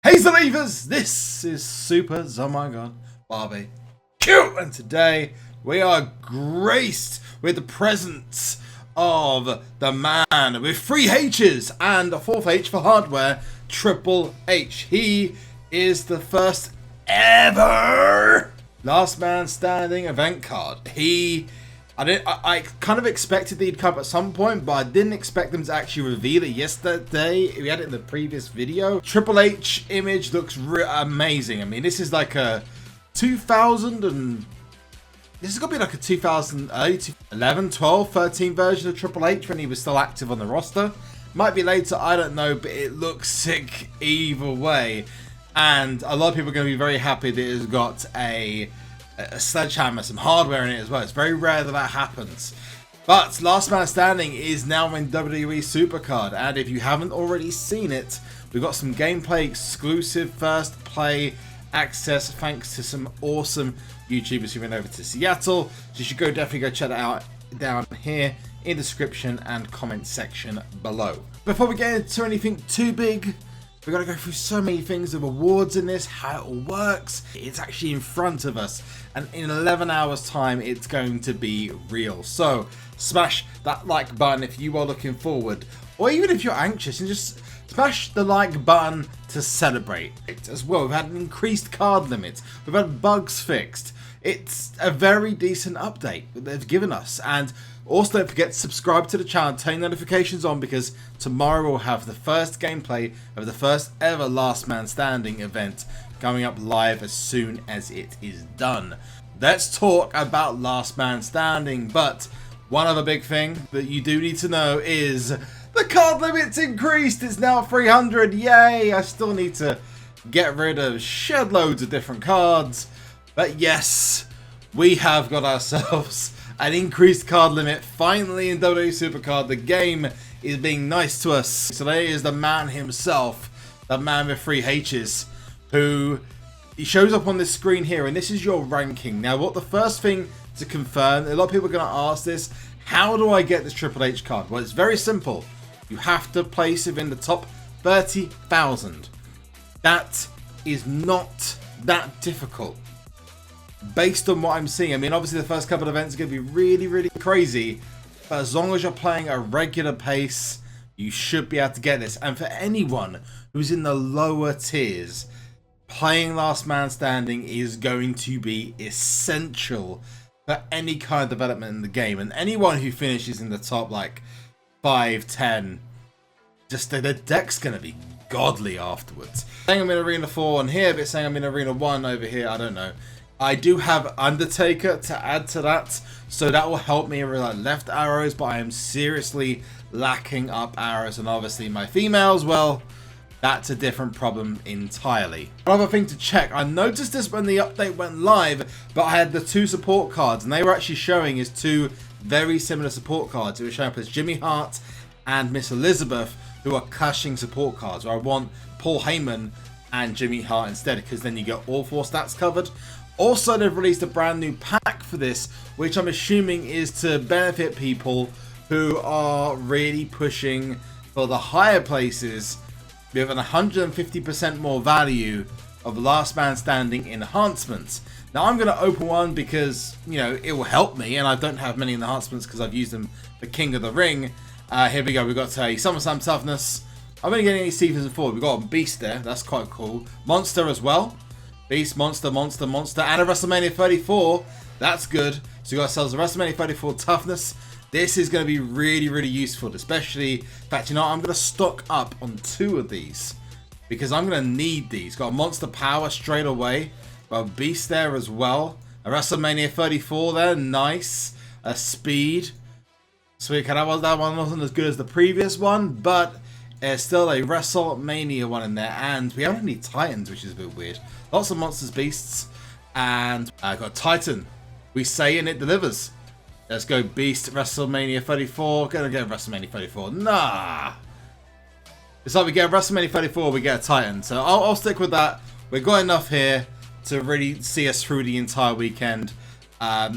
Hey Believers, this is SuperZomgbBQ, and today we are graced with the presence of the man with 3 H's and a 4th H for hardware, Triple H. He is the first ever Last Man Standing event card. I kind of expected he'd come at some point, but I didn't expect them to actually reveal it yesterday. We had it in the previous video. Triple H image looks amazing. I mean, this is like a 2000 and... This is going to be like a 2011, 12, 13 version of Triple H when he was still active on the roster. Might be later, I don't know, but it looks sick either way. And a lot of people are going to be very happy that it's got a sledgehammer, some hardware in it as well. It's very rare that that happens. But Last Man Standing is now in WWE SuperCard, and if you haven't already seen it, we've got some gameplay exclusive first play access thanks to some awesome YouTubers who went over to Seattle. So you should definitely go check that out down here in the description and comment section below. Before we get into anything too big, we've got to go through so many things of awards in this, how it all works. It's actually in front of us, and in 11 hours time it's going to be real. So smash that like button if you are looking forward, or even if you're anxious, and just smash the like button to celebrate it as well. We've had an increased card limit, we've had bugs fixed. It's a very decent update that they've given us. And also don't forget to subscribe to the channel and turn notifications on, because tomorrow we'll have the first gameplay of the first ever Last Man Standing event coming up live as soon as it is done. Let's talk about Last Man Standing, but one other big thing that you do need to know is the card limit's increased. It's now 300. Yay! I still need to get rid of shed loads of different cards, but yes, we have got ourselves an increased card limit finally in WWE SuperCard. The game is being nice to us. So there is the man himself, the man with 3 H's, who he shows up on this screen here, and this is your ranking. Now, what the first thing to confirm, a lot of people are going to ask this, how do I get this Triple H card? Well, it's very simple. You have to place it in the top 30,000. That is not that difficult, based on what I'm seeing. I mean, obviously the first couple of events are going to be really crazy, but as long as you're playing a regular pace, you should be able to get this. And for anyone who's in the lower tiers, playing Last Man Standing is going to be essential for any kind of development in the game. And anyone who finishes in the top like 5, 10, just the deck's going to be godly afterwards. Saying I'm in Arena 4 on here, but saying I'm in Arena 1 over here, I don't know. I do have Undertaker to add to that, so that will help me with like left arrows, but I am seriously lacking up arrows. And obviously my females, well, that's a different problem entirely. Another thing to check, I noticed this when the update went live, but I had the 2 support cards, and they were actually showing as 2 very similar support cards. It was showing up as Jimmy Hart and Miss Elizabeth, who are clashing support cards, where I want Paul Heyman and Jimmy Hart instead, because then you get all 4 stats covered. Also, they've released a brand new pack for this, which I'm assuming is to benefit people who are really pushing for the higher places, with an 150% more value of Last Man Standing enhancements. Now, I'm going to open one because, you know, it will help me, and I don't have many enhancements because I've used them for King of the Ring. Here we go. We've got a SummerSlam Toughness. I'm only getting any seasons forward. We've got a Beast there. That's quite cool. Monster as well. Beast, Monster, and a WrestleMania 34. That's good. So we got ourselves a WrestleMania 34 Toughness. This is going to be really useful, especially, in fact, you know, I'm going to stock up on 2 of these, because I'm going to need these. Got a Monster Power straight away. Got a Beast there as well. A WrestleMania 34 there, nice. A Speed. Sweet, that one wasn't as good as the previous one, but there's still a WrestleMania one in there, and we don't need Titans, which is a bit weird. Lots of Monsters, Beasts, and I got Titan. We say and it delivers. Let's go Beast, WrestleMania 34. Gonna get WrestleMania 34. Nah. It's like we get WrestleMania 34, we get a Titan. So I'll stick with that. We've got enough here to really see us through the entire weekend. I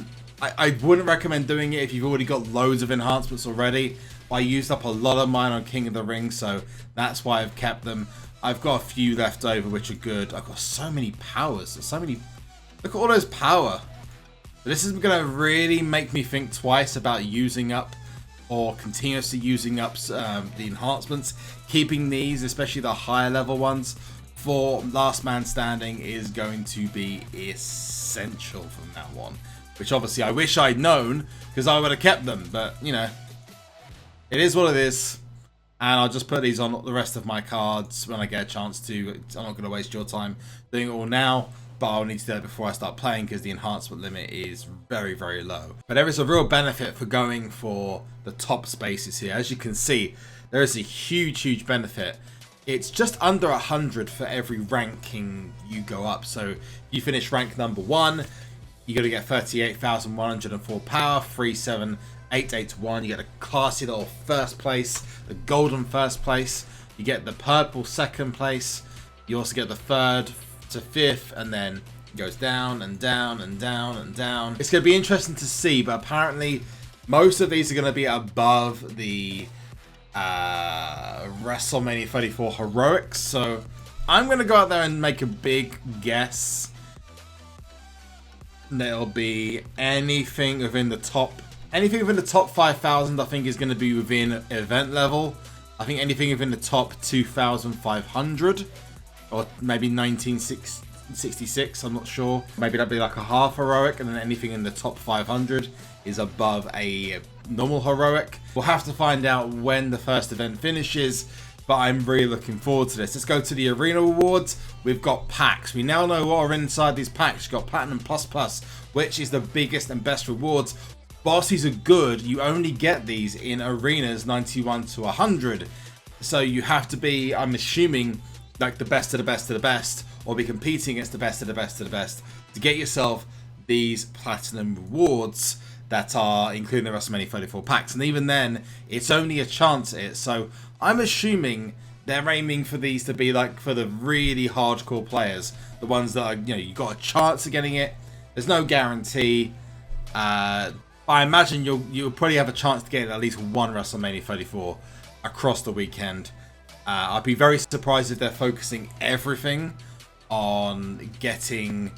wouldn't recommend doing it if you've already got loads of enhancements already. I used up a lot of mine on King of the Ring, so that's why I've kept them. I've got a few left over which are good. I've got so many powers. There's so many. Look at all those power. This is going to really make me think twice about using up or continuously using up the enhancements. Keeping these, especially the higher level ones, for Last Man Standing is going to be essential from that one. Which obviously I wish I'd known, because I would have kept them. But, you know, it is what it is. And I'll just put these on the rest of my cards when I get a chance to. I'm not going to waste your time doing it all now, but I'll need to do it before I start playing because the enhancement limit is very, very low. But there is a real benefit for going for the top spaces here. As you can see, there is a huge, huge benefit. It's just under 100 for every ranking you go up. So you finish rank number 1, you're going to get 38,104 power, 37881. You get a classy little first place, the golden first place. You get the purple second place. You also get the third to 5th, and then it goes down and down and down and down. It's going to be interesting to see, but apparently most of these are going to be above the WrestleMania 34 heroics. So I'm going to go out there and make a big guess. There'll be anything within the top 5,000. I think is going to be within event level. I think anything within the top 2,500 or maybe 1966. I'm not sure. Maybe that'd be like a half heroic, and then anything in the top 500 is above a normal heroic. We'll have to find out when the first event finishes. But I'm really looking forward to this. Let's go to the arena rewards. We've got packs. We now know what are inside these packs. You've got Platinum Plus Plus, which is the biggest and best rewards. Whilst these are good, you only get these in arenas 91 to 100. So you have to be, I'm assuming, like the best of the best of the best, or be competing against the best of the best of the best to get yourself these Platinum rewards that are including the WrestleMania 34 packs. And even then, it's only a chance at it. So I'm assuming they're aiming for these to be like for the really hardcore players, the ones that are, you know, you got a chance of getting it. There's no guarantee. I imagine you'll probably have a chance to get at least one WrestleMania 34 across the weekend. I'd be very surprised if they're focusing everything on getting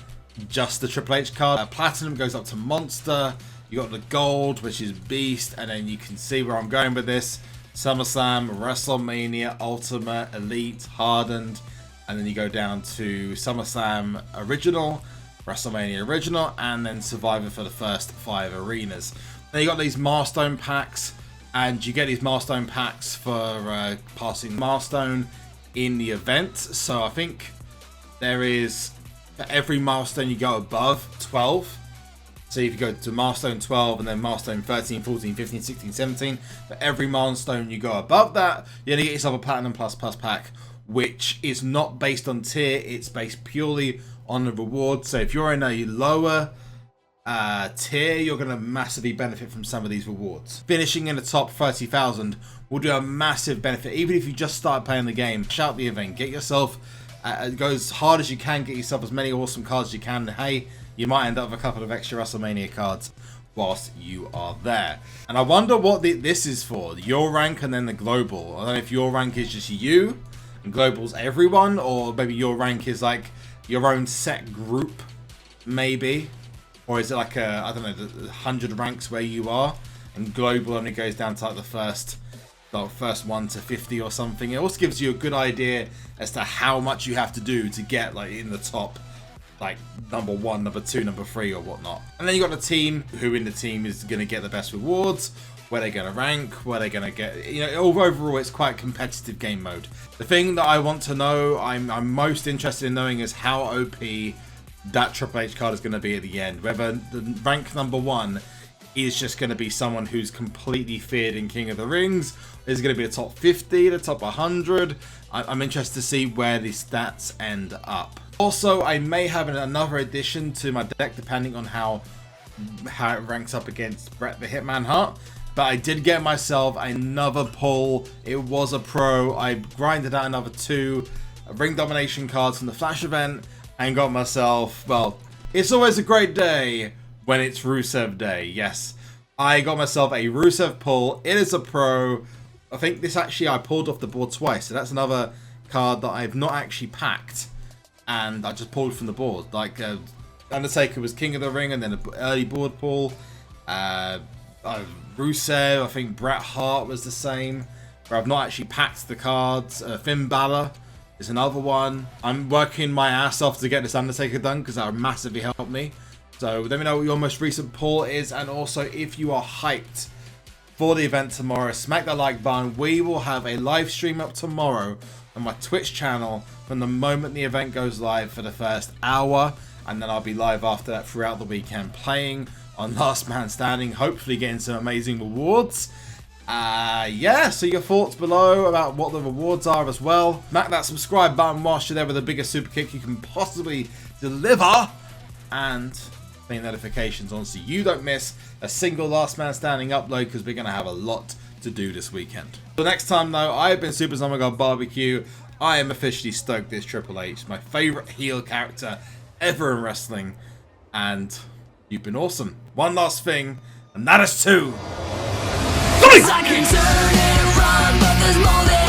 just the Triple H card. Platinum goes up to Monster. You got the Gold, which is Beast, and then you can see where I'm going with this. SummerSlam, WrestleMania, Ultimate, Elite, Hardened, and then you go down to SummerSlam Original, WrestleMania Original, and then Survivor for the first 5 arenas. Then you got these milestone packs, and you get these milestone packs for passing milestone in the event. So I think there is, for every milestone you go above 12. So if you go to milestone 12 and then milestone 13, 14, 15, 16, 17, for every milestone you go above that, you're going to get yourself a Platinum Plus Plus pack, which is not based on tier, it's based purely on the reward. So if you're in a lower tier, you're going to massively benefit from some of these rewards. Finishing in the top 30,000 will do a massive benefit, even if you just start playing the game. Shout the event, get yourself, go as hard as you can, get yourself as many awesome cards as you can. Hey, you might end up with a couple of extra WrestleMania cards whilst you are there. And I wonder what this is for. Your rank and then the global. I don't know if your rank is just you and global's everyone, or maybe your rank is like your own set group, maybe. Or is it like a, I don't know, the 100 ranks where you are, and global only goes down to like the first 1 to 50 or something. It also gives you a good idea as to how much you have to do to get like in the top, like number 1, number 2, number 3 or whatnot. And then you got the team, who in the team is going to get the best rewards, where they're going to rank, where they're going to get, you know, overall it's quite competitive game mode. The thing that I want to know, I'm most interested in knowing is how OP that Triple H card is going to be at the end. Whether the rank number 1 is just going to be someone who's completely feared in King of the Rings. Is it going to be the top 50, the top 100? I'm interested to see where the stats end up. Also, I may have another addition to my deck depending on how it ranks up against Bret the Hitman Hart. But I did get myself another pull. It was a pro. I grinded out another 2 ring domination cards from the Flash event and got myself, well, it's always a great day when it's Rusev Day. Yes, I got myself a Rusev pull. It is a pro. I think this actually I pulled off the board twice, so that's another card that I've not actually packed, and I just pulled from the board. Like Undertaker was King of the Ring, and then an early board pull. Rusev, I think Bret Hart was the same, where I've not actually packed the cards. Finn Balor is another one. I'm working my ass off to get this Undertaker done because that would massively help me. So let me know what your most recent pull is, and also if you are hyped for the event tomorrow, smack that like button. We will have a live stream up tomorrow on my Twitch channel from the moment the event goes live for the first hour, and then I'll be live after that throughout the weekend playing on Last Man Standing, hopefully getting some amazing rewards. Yeah, so your thoughts below about what the rewards are as well. Smack that subscribe button whilst you're there with the biggest super kick you can possibly deliver, and notifications on so you don't miss a single Last Man Standing upload, because we're going to have a lot to do this weekend. So next time though, I've been SuperZombGBBQ. I am officially stoked this Triple H, my favourite heel character ever in wrestling, and you've been awesome. One last thing, and that is to... I can turn and run, but there's more than